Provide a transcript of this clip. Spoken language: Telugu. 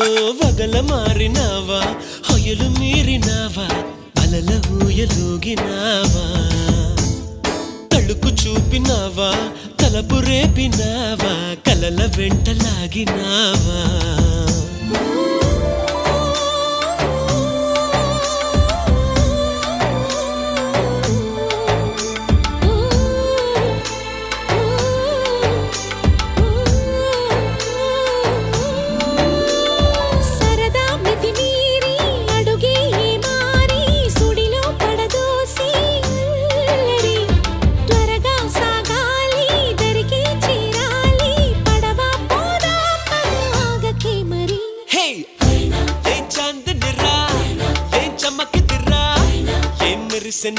వగల మారినావా హొయలు మీరినావా అలల ఊయలూగినావా తళుకు చూపినావా తలపు రేపినావా కలల వెంటలాగినావా Sen